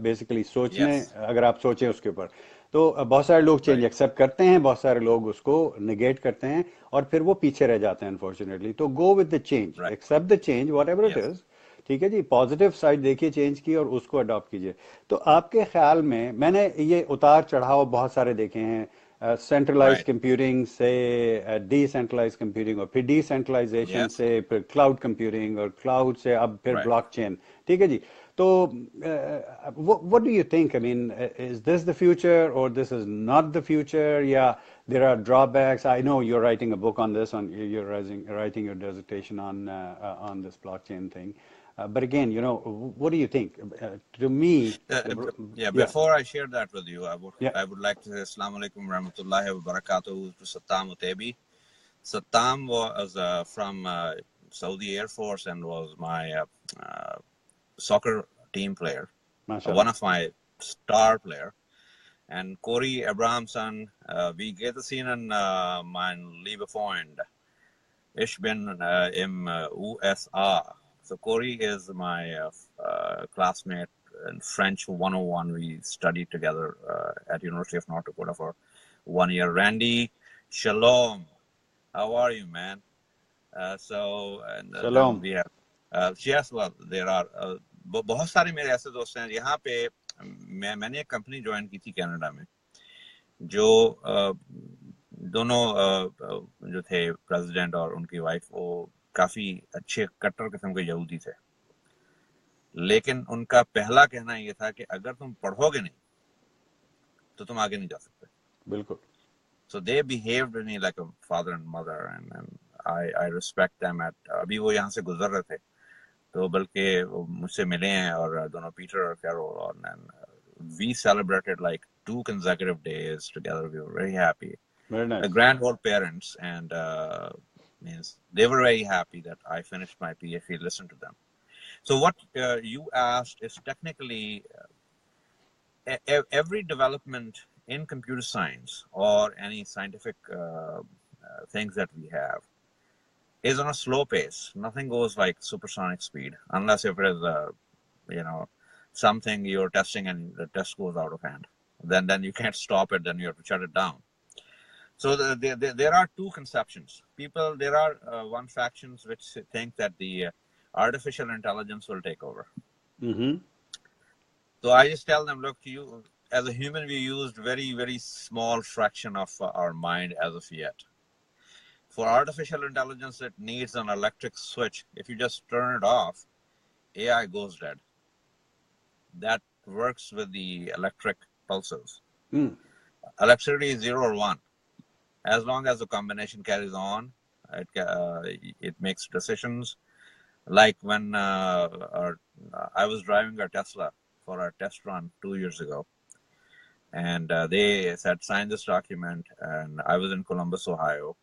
Speaker 1: basically सोचने
Speaker 2: yes,
Speaker 1: अगर आप सोचें उसके ऊपर तो बहुत सारे लोग चेंज
Speaker 2: right,
Speaker 1: एक्सेप्ट करते हैं बहुत सारे लोग उसको निगेट करते हैं और फिर वो पीछे रह जाते हैं अनफॉर्चुनेटली तो go with the change
Speaker 2: right,
Speaker 1: accept the change whatever it
Speaker 2: yes.
Speaker 1: Is ठीक है जी पॉजिटिव साइड देखिए चेंज की और उसको अडॉप्ट कीजिए तो आपके ख्याल में मैंने ये उतार चढ़ाव बहुत सारे देखे हैं सेंट्रलाइज
Speaker 2: Right.
Speaker 1: कंप्यूटिंग से डिसेंट्रलाइज कंप्यूटिंग और फिर डिसेंट्रलाइजेशन
Speaker 2: Yes.
Speaker 1: से फिर क्लाउड कंप्यूटिंग और क्लाउड से अब फिर
Speaker 2: Right.
Speaker 1: ब्लॉकचेन ठीक है जी तो what do you think? I mean, is this the future or this is not the future? Yeah, there are drawbacks. I know you're writing a book on this, you're writing your dissertation on this blockchain thing. But again, what do you think? To me,
Speaker 2: Yeah.
Speaker 1: yeah,
Speaker 2: Before I share that with you,
Speaker 1: yeah,
Speaker 2: I would like to say Assalamu alaikum warahmatullahi wabarakatuh to Sattam Utebi. Sattam was from Saudi Air Force and was my soccer team player, one
Speaker 1: mashallah.
Speaker 2: of my star player. And Corey Abrahamson, wie geht es Ihnen, mein lieber Freund? Ich bin im USA. So Corey is my classmate in French 101. We studied together at University of North Dakota for 1 year. Randy, shalom. How are you, man? Then
Speaker 1: Shalom.
Speaker 2: we have yes, well, there are बहुत सारे मेरे ऐसे दोस्त हैं यहाँ पे मैंने एक कंपनी ज्वाइन की थी कनाडा में जो दोनों जो थे प्रेसिडेंट और उनकी वाइफ वो काफी अच्छे कट्टर किस्म के यहूदी थे लेकिन उनका पहला कहना ये था कि अगर तुम पढ़ोगे नहीं तो तुम आगे नहीं जा सकते
Speaker 1: बिल्कुल
Speaker 2: so they behaved with me like a father and mother and I respect them at अभी वो यहाँ से गुजर रहे थे तो बल्कि मुझसे मिले हैं और दोनों पीटर और कैरोल और we celebrated like 2 consecutive days together. We were very happy.
Speaker 1: very nice
Speaker 2: Grand old parents and means they were very happy that I finished my PhD. Listen to them. So what you asked is technically every development in computer science or any scientific things that we have is on a slow pace. Nothing goes like supersonic speed unless if it is something you're testing and the test goes out of hand. Then you can't stop it. Then you have to shut it down. So there are two conceptions. There are one factions which think that the artificial intelligence will take over.
Speaker 1: mm-hmm.
Speaker 2: So I just tell them, look, you as a human, we used very, very small fraction of our mind as of yet. For artificial intelligence, it needs an electric switch. If you just turn it off, AI goes dead. That works with the electric pulses. Electricity is 0 or 1. As long as the combination carries on, it makes decisions. Like when I was driving a Tesla for our test run 2 years ago, and they said, sign this document, and I was in Columbus, Ohio,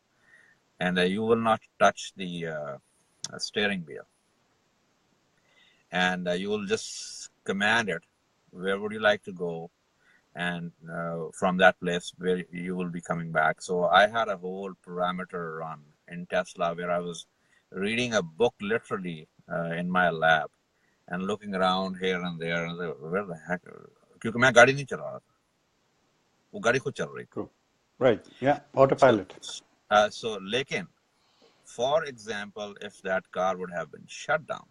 Speaker 2: and you will not touch the steering wheel. And you will just command it, where would you like to go? And from that place where you will be coming back. So I had a whole parameter run in Tesla where I was reading a book literally in my lab. and looking around here and there, and where the heck, क्योंकि मैं गाड़ी नहीं चला रहा था, वो गाड़ी खुद चल रही थी.
Speaker 1: True. Right. Yeah.
Speaker 2: So,
Speaker 1: Autopilot.
Speaker 2: so लेकिन, for example, if that car would have been shut down,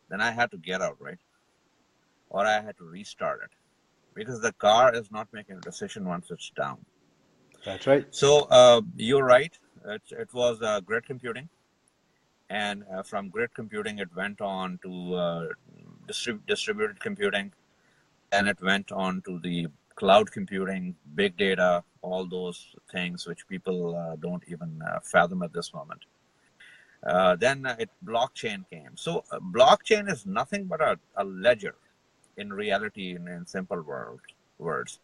Speaker 2: then I had to get out, right? Or I had to restart it, because the car is not making a decision once it's down.
Speaker 1: That's right.
Speaker 2: So you're right. It was grid computing, and from grid computing it went on to distributed computing, and it went on to the cloud computing, big data, all those things which people don't even fathom at this moment. Then blockchain came. So blockchain is nothing but a ledger in reality, in simple words.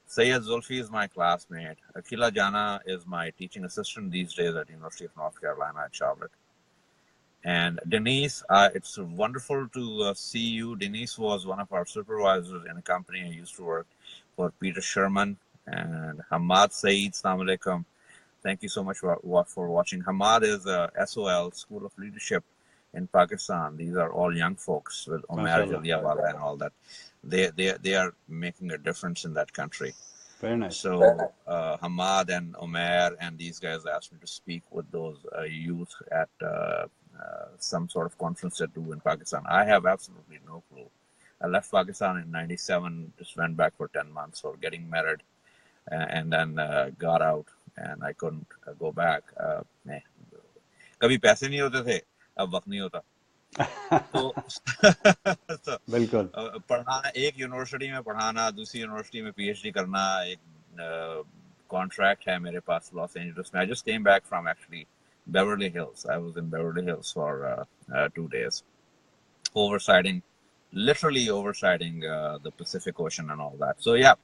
Speaker 2: Sayed Zulfi is my classmate. Akila Jana is my teaching assistant these days at University of North Carolina at Charlotte. And Denise, it's wonderful to see you. Denise was one of our supervisors in a company I used to work for, Peter Sherman. And Hamad Saeed, Assalamu alaikum. Thank you so much for watching. Hamad is SOL, School of Leadership in Pakistan. These are all young folks with Omer Jalliawala and all that. They are making a difference in that country.
Speaker 1: Very nice.
Speaker 2: So Hamad and Omer and these guys asked me to speak with those youth at some sort of conference they do in Pakistan. I have absolutely no clue. I left Pakistan in '97, just went back for 10 months for getting married, and then got out, and I couldn't go back. कभी पैसे नहीं होते थे, अब वक्त नहीं होता. तो
Speaker 1: बिल्कुल.
Speaker 2: पढ़ाना, एक यूनिवर्सिटी में पढ़ाना, दूसरी यूनिवर्सिटी में PhD करना, एक कॉन्ट्रैक्ट है मेरे पास लॉस एंजलिस में. I just came back from actually Beverly Hills. I was in Beverly Hills for 2 days, literally oversighting the Pacific Ocean and all that. So yeah,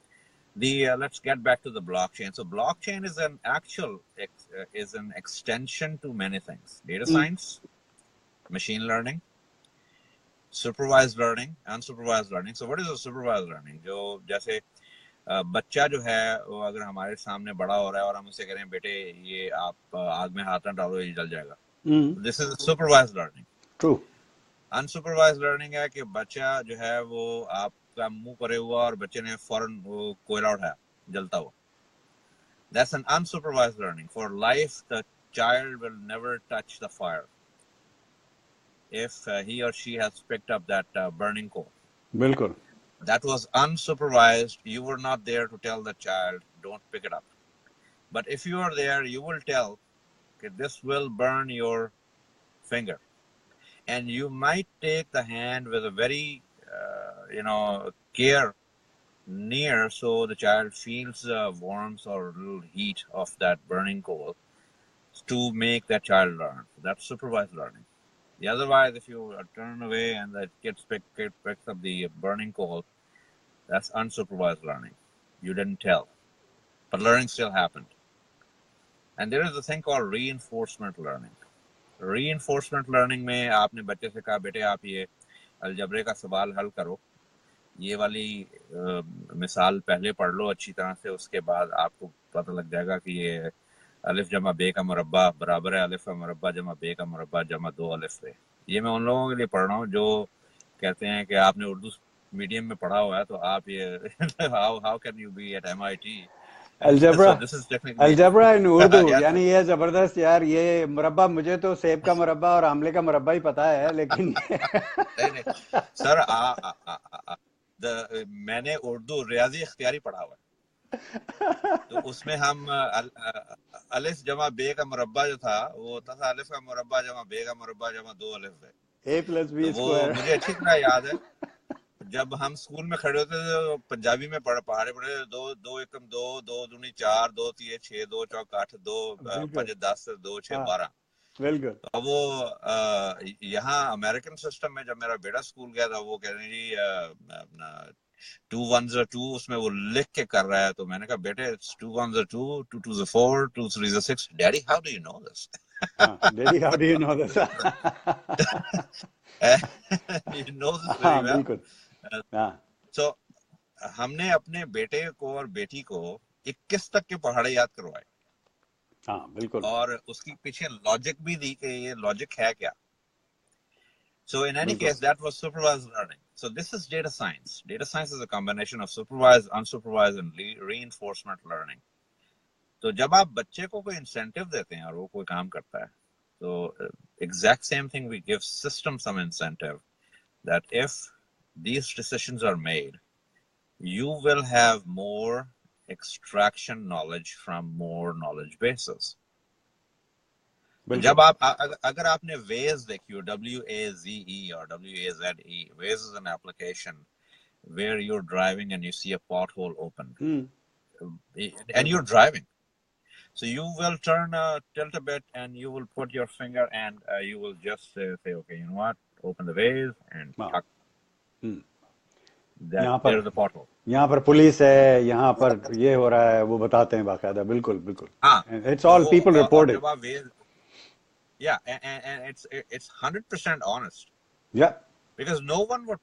Speaker 2: let's get back to the blockchain. So blockchain is is an extension to many things: data science, machine learning, supervised learning, unsupervised learning. So what is a supervised learning? जो जैसे बच्चा जो है वो अगर हमारे सामने बड़ा हो रहा है और हम उससे कह रहे हैं बेटे ये आप आग में हाथ ना डालो, ये जल जाएगा. This is supervised learning.
Speaker 1: True.
Speaker 2: Unsupervised learning है कि बच्चा जो है वो आपका मुंह परे हुआ और बच्चे ने फौरन वो कोयला उठाया जलता हुआ. That's an unsupervised learning. For life, the child will never touch the fire if he or she has picked up that burning coal.
Speaker 1: बिल्कुल.
Speaker 2: That was unsupervised. You were not there to tell the child, don't pick it up. But if you are there, you will tell, okay, this will burn your finger. And you might take the hand with a very, care near, so the child feels the warmth or little heat of that burning coal to make that child learn. That's supervised learning. Otherwise, if you turn away and the kid picks up the burning coal, that's unsupervised learning. You didn't tell, but learning still happened. And there is a thing called reinforcement learning. Reinforcement learning में आपने बच्चे से कहा बेटे आप ये अलजबरे का सवाल हल करो, ये वाली मिसाल पहले पढ़ लो अच्छी तरह से, उसके बाद आपको पता लग जाएगा कि ये अलिफ जमा बे का मुरब्बा बराबर है अलिफ का मुरब्बा जमा बे का मुरब्बा जमा 2 अलिफ पे. ये मैं उन लोगों के लिए पढ़ रहा हूँ जो कहते हैं कि आपने उर्दू मीडियम में पढ़ा हुआ है तो आप ये how can you be at MIT?
Speaker 1: Algebra, algebra in Urdu. यानी ये जबरदस्त यार. ये मुरब्बा मुझे तो सेब का मुरब्बा और आमले का मुरब्बा ही पता है, लेकिन
Speaker 2: नहीं सर मैंने उर्दू रियाजी इख्तियारी पढ़ा हुआ है, तो उसमें हम अलिफ जमा बे का मुरब्बा जो था वो होता था अलिफ का मुरब्बा जमा बे का मुरब्बा जमा 2 अलिफ है,
Speaker 1: A+B
Speaker 2: तो वो मुझे अच्छी तरह याद है. जब हम स्कूल में खड़े होते थे तो पंजाबी में पढ़े 2 एकम 2 2 दूनी 4 2 3 6 2 चौक 8 2 5 10 2 6 12.
Speaker 1: बिल्कुल.
Speaker 2: तो वो यहाँ अमेरिकन सिस्टम में जब मेरा बेटा स्कूल गया था वो कह रहे जी अपना 2 1s are 2, उसमें वो लिख के कर रहा है. तो मैंने कहा बेटे 2 1s are 2 2 2s are 4 2 3s are 6. Daddy, how do you know this?
Speaker 1: Daddy, how do you know this?
Speaker 2: You know this very well.
Speaker 1: बिल्कुल.
Speaker 2: So हमने अपने बेटे को और बेटी को 21 तक के पहाड़े याद करवाए.
Speaker 1: हाँ बिल्कुल.
Speaker 2: और उसकी पीछे लॉजिक भी दी कि ये लॉजिक है क्या. So in any
Speaker 1: बिल्कुल
Speaker 2: case, that was supervised learning. So this is data science. Data science is a combination of supervised, unsupervised, and reinforcement learning. तो जब आप बच्चे को कोई incentive देते हैं और वो कोई काम करता है, so exact same thing, we give system some incentive that if these decisions are made, you will have more extraction knowledge from more knowledge bases. जब
Speaker 1: बिल्कुल
Speaker 2: आप अगर आपने Waze देखी हो, WAZE or WAZE, Waze is an application where you're driving and you see a pothole open, and you're driving. So you will turn tilt a bit, and you will put your finger, and you will just say, okay, you know what? Open the Waze, and
Speaker 1: हाँ
Speaker 2: that there's a pothole.
Speaker 1: यहाँ पर police है, यहाँ पर ये हो रहा है, वो बताते हैं बाकायदा. बिल्कुल बिल्कुल.
Speaker 2: हाँ,
Speaker 1: It's all people
Speaker 2: और
Speaker 1: reporting.
Speaker 2: जब आप Waze, yeah, and it's 100% honest.
Speaker 1: Yeah.
Speaker 2: Because no one would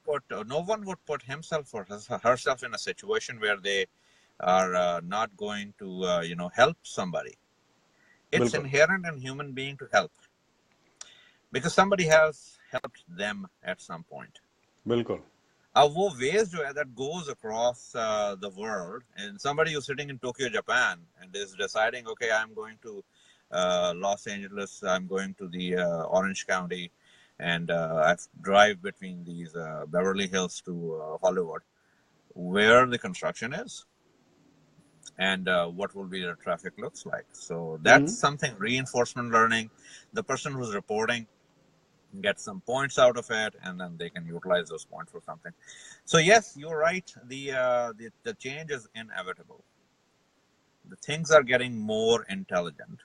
Speaker 2: put himself or herself in a situation where they are not going to help somebody. It's
Speaker 1: बिल्कुल
Speaker 2: inherent in human being to help, because somebody has helped them at some point.
Speaker 1: बिल्कुल
Speaker 2: वो Waze जो है, that goes across the world, and somebody who's sitting in Tokyo, Japan, and is deciding, okay, I'm going to Los Angeles, I'm going to the Orange County, and I drive between these Beverly Hills to Hollywood, where the construction is, and what will be the traffic looks like. So that's something, reinforcement learning. The person who's reporting get some points out of it, and then they can utilize those points for something. So yes, you're right. The change is inevitable. The things are getting more intelligent.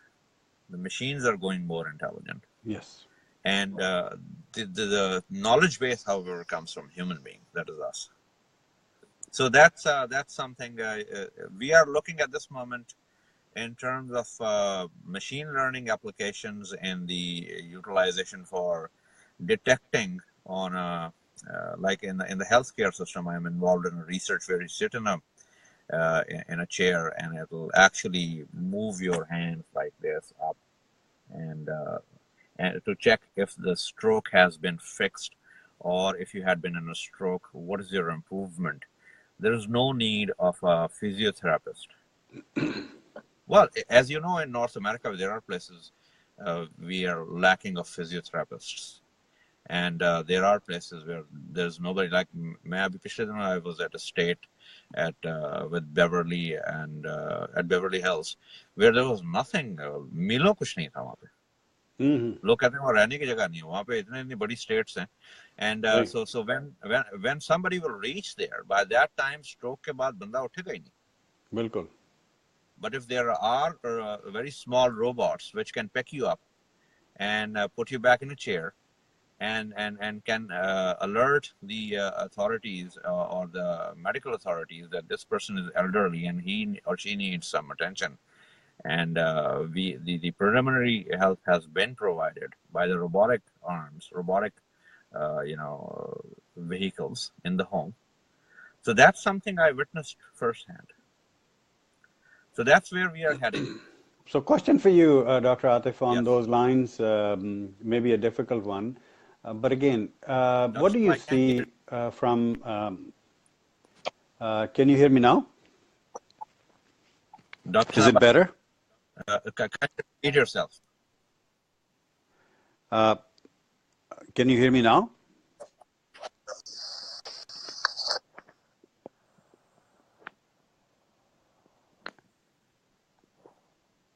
Speaker 2: The machines are going more intelligent.
Speaker 1: Yes.
Speaker 2: And the knowledge base, however, comes from human beings. That is us. So that's something we are looking at this moment in terms of machine learning applications and the utilization for detecting on like in the healthcare system. I'm involved in a research where you sit in a chair, and it will actually move your hands like this up, and to check if the stroke has been fixed, or if you had been in a stroke, what is your improvement. There is no need of a physiotherapist. Well, as you know, in North America, there are places we are lacking of physiotherapists. And there are places where there's nobody. Like I was at a state with Beverly and at Beverly Hills, where there was nothing. मिलो कुछ नहीं था वहाँ पे. लोग कहते हैं वहाँ रहने की जगह नहीं है. वहाँ पे इतनी बड़ी states हैं. And so when somebody will reach there, by that time stroke के बाद बंदा उठेगा ही नहीं.
Speaker 1: बिल्कुल.
Speaker 2: But if there are very small robots which can pick you up and put you back in a chair, and can alert the authorities or the medical authorities that this person is elderly and he or she needs some attention, and the preliminary help has been provided by the robotic arms, robotic vehicles in the home. So that's something I witnessed firsthand. So that's where we are heading.
Speaker 1: So question for you, Dr. Atif, on those lines, maybe a difficult one. But again, what do you see from... can you hear me now?
Speaker 2: Dr.
Speaker 1: Is it better?
Speaker 2: Can you repeat yourself?
Speaker 1: Can you hear me now?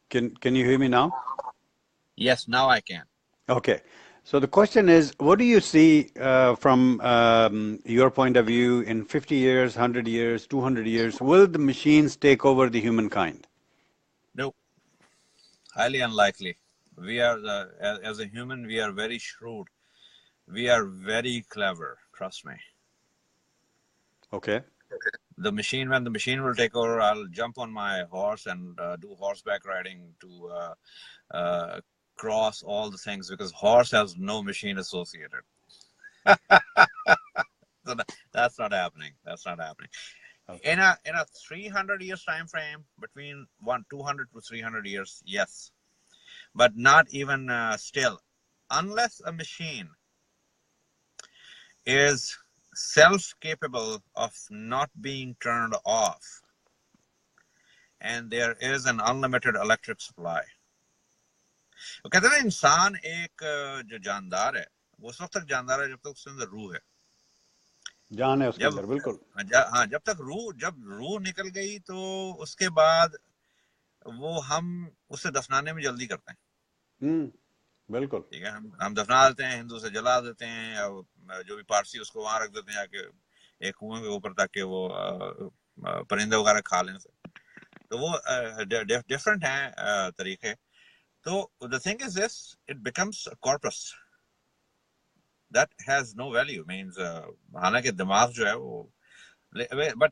Speaker 1: Can you hear me now?
Speaker 2: Yes, now I can.
Speaker 1: Okay. So the question is, what do you see from your point of view in 50 years, 100 years, 200 years? Will the machines take over the humankind?
Speaker 2: Nope. Highly unlikely. We are, as a human, we are very shrewd. We are very clever. Trust me.
Speaker 1: Okay.
Speaker 2: When the machine will take over, I'll jump on my horse and do horseback riding to cross all the things, because horse has no machine associated. So that's not happening. That's not happening. Okay. In a 300 years time frame, between 200 to 300 years, yes, but not even still, unless a machine is self-capable of not being turned off, and there is an unlimited electric supply. وہ کہتے ہیں نا انسان ایک جو جاندار ہے وہ اس وقت تک جاندار ہے جب تک اس کے اندر روح ہے.
Speaker 1: جان ہے اس کے
Speaker 2: جب
Speaker 1: اندر. بالکل.
Speaker 2: ہاں جب تک جب روح نکل گئی تو اس کے بعد وہ ہم اسے دفنانے میں جلدی کرتے ہیں.
Speaker 1: بالکل
Speaker 2: ٹھیک ہے, ہم دفنا دیتے ہیں, ہندو سے جلا دیتے ہیں, جو بھی پارسی اس کو وہاں رکھ دیتے ہیں جا کے ایک کنویں کے اوپر تاکہ وہ پرندے وغیرہ کھا لیں. تو وہ ڈفرینٹ ہیں طریقے. تو the thing is this, it becomes a corpus that has no value. Means حالانکہ دماغ جو ہے وہ but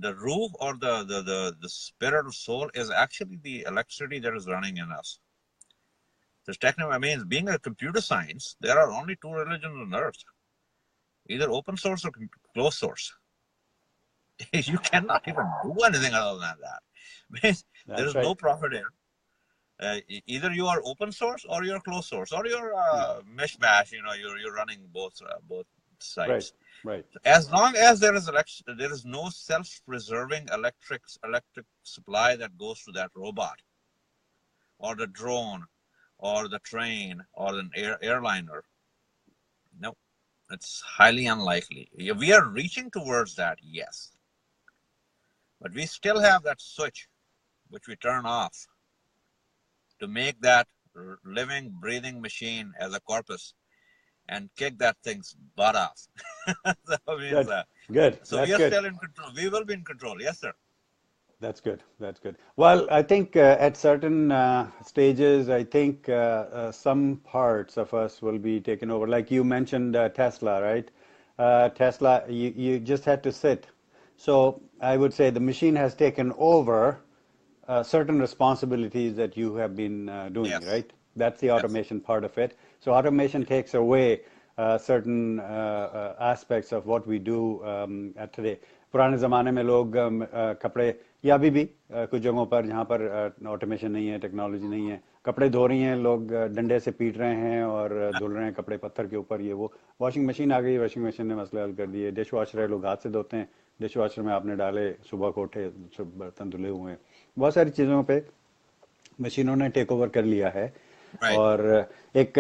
Speaker 2: the ruh or the spirit or soul is actually the electricity that is running in us. This technically means being a computer science, there are only two religions on earth, either open source or closed source. You cannot even do anything other than that. Means there is no profit in. Either you are open source or you're closed source or you're mishmash. You're running both sides.
Speaker 1: Right.
Speaker 2: As long as there is no self-preserving electric supply that goes to that robot or the drone or the train or an airliner, no, it's highly unlikely. We are reaching towards that, yes, but we still have that switch which we turn off to make that living, breathing machine as a corpus and kick that thing's butt off.
Speaker 1: Good.
Speaker 2: So we are still in control. We will be in control. Yes, sir.
Speaker 1: That's good. Well, I think at certain stages, I think some parts of us will be taken over. Like you mentioned Tesla, right? Tesla, you just had to sit. So I would say the machine has taken over certain responsibilities that you have been doing, yes. Right? That's the automation part of it. So automation takes away certain aspects of what we do today. پرانے زمانے میں لوگ کپڑے یا ابھی بھی کچھ جگہوں پر جہاں پر آٹومیشن نہیں ہے, ٹیکنالوجی نہیں ہے, کپڑے دھو رہی ہیں لوگ, ڈنڈے سے پیٹ رہے ہیں اور دھل رہے ہیں کپڑے پتھر کے اوپر. یہ وہ واشنگ مشین آ گئی, واشنگ مشین نے مسئلہ حل کر دیے. ڈش واشر ہے, لوگ ہاتھ سے دھوتے ہیں, ڈش واشر میں آپ نے ڈالے, صبح کو اٹھے برتن دھلے ہوئے ہیں. بہت ساری چیزوں پہ مشینوں نے ٹیک اوور کر لیا ہے. اور ایک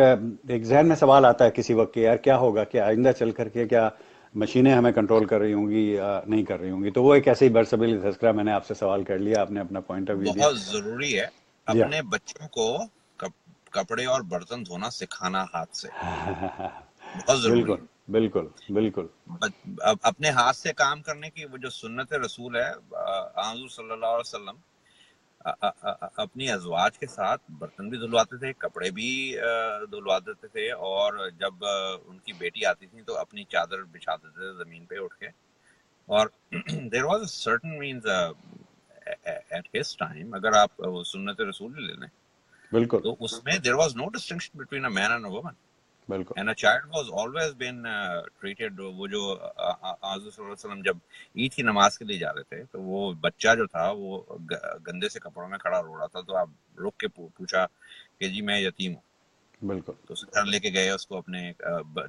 Speaker 1: ذہن میں سوال آتا ہے کسی وقت کہ یار کیا ہوگا, کہ آئندہ چل کر کے کیا مشینیں ہمیں کنٹرول کر رہی ہوں گی یا نہیں کر رہی ہوں گی. تو وہ ایک ایسے ہی برسبیل تذکرہ میں نے آپ سے سوال کر لیا, آپ نے اپنا پوائنٹ آف ویو دیا.
Speaker 2: بہت ضروری ہے اپنے بچوں کو کپڑے اور برتن دھونا سکھانا ہاتھ سے. بہت ضروری ہے.
Speaker 1: بالکل.
Speaker 2: اپنے ہاتھ سے کام کرنے کی وہ جو سنت رسول ہے, حضور صلی اللہ علیہ وسلم اپنی ازواج کے ساتھ برتن بھی دھلواتے تھے, کپڑے بھی دھلوا دیتے تھے, اور جب ان کی بیٹی آتی تھی تو اپنی چادر بچھا دیتے تھے زمین پہ اٹھ کے. اور there was a certain means at his time, اگر آپ سنت رسول لے لیں
Speaker 1: بالکل,
Speaker 2: تو اس میں there was no distinction between a man and a woman.
Speaker 1: بالکل.
Speaker 2: And a child was always been treated. وہ جو حضرت صلی اللہ علیہ وسلم جب عید کی نماز کے لیے جا رہے تھے تو وہ بچہ جو تھا وہ گندے سے کپڑوں میں کھڑا رو رہا تھا, تو آپ رک کے پوچھا کہ جی میں یتیم ہوں.
Speaker 1: بالکل.
Speaker 2: تو اسے گھر لے کے گئے, اس کو اپنے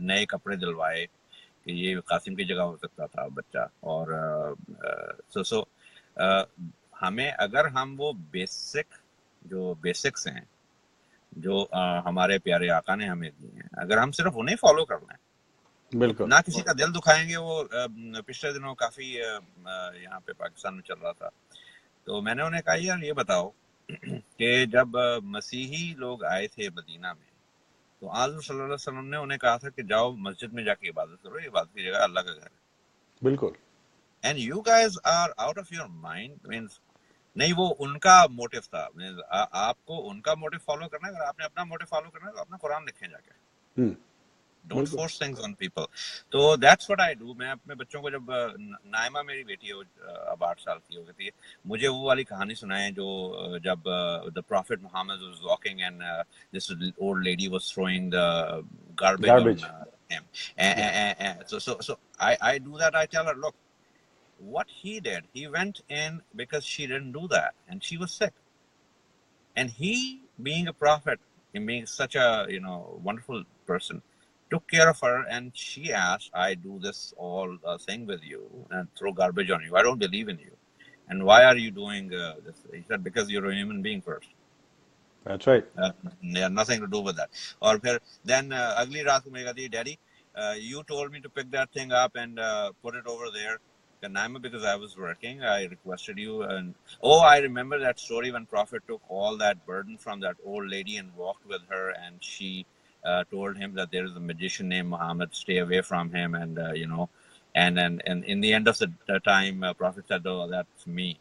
Speaker 2: نئے کپڑے دلوائے کہ یہ قاسم کی جگہ ہو سکتا تھا بچہ. اور ہمیں اگر ہم وہ بیسکس ہیں جو ہمارے پیارے آقا نے ہمیں دی ہیں, اگر ہم صرف انہیں فالو کر لیں,
Speaker 1: بالکل,
Speaker 2: نہ کسی کا دل دکھائیں گے. وہ پچھلے دنوں کافی یہاں پہ پاکستان میں چل رہا تھا, تو میں نے انہیں کہا یار یہ بتاؤ کہ جب مسیحی لوگ آئے تھے مدینہ میں تو حضور صلی اللہ علیہ وسلم نے انہیں کہا تھا کہ جاؤ مسجد میں جا کے عبادت کرو, عبادت کی جگہ اللہ کا گھر ہے.
Speaker 1: بالکل.
Speaker 2: And you guys are out of your mind. Means نہیں, وہ ان کا موٹیو تھا. آپ کو ان کا موٹیو فالو کرنا ہے, اگر آپ نے اپنا موٹیو فالو کرنا ہے تو اپنا قرآن لکھیں جا کے. Don't force things on people. تو دیٹس واٹ آئی ڈو. میں اپنے بچوں کو, جب نائمہ میری بیٹی ہے, وہ اب 8 سال کی ہو گئی تھی, مجھے وہ والی کہانی سنائیں جو جب the prophet Muhammad was walking and this old lady was throwing the garbage on him. So I do that. I tell her, look, what he did, he went in because she didn't do that and she was sick, and he being a prophet and being such a wonderful person took care of her, and she asked, I do this all thing with you and throw garbage on you. I don't believe in you. And why are you doing this? He said, because you're a human being first.
Speaker 1: That's right.
Speaker 2: Yeah, nothing to do with that. Or then agli raat ko maine kaha, Daddy, you told me to pick that thing up and put it over there. Naima, because I was working, I requested you. And I remember that story when Prophet took all that burden from that old lady and walked with her, and she told him that there is a magician named Muhammad, stay away from him. And and in the end of the time, Prophet said, oh, that's me.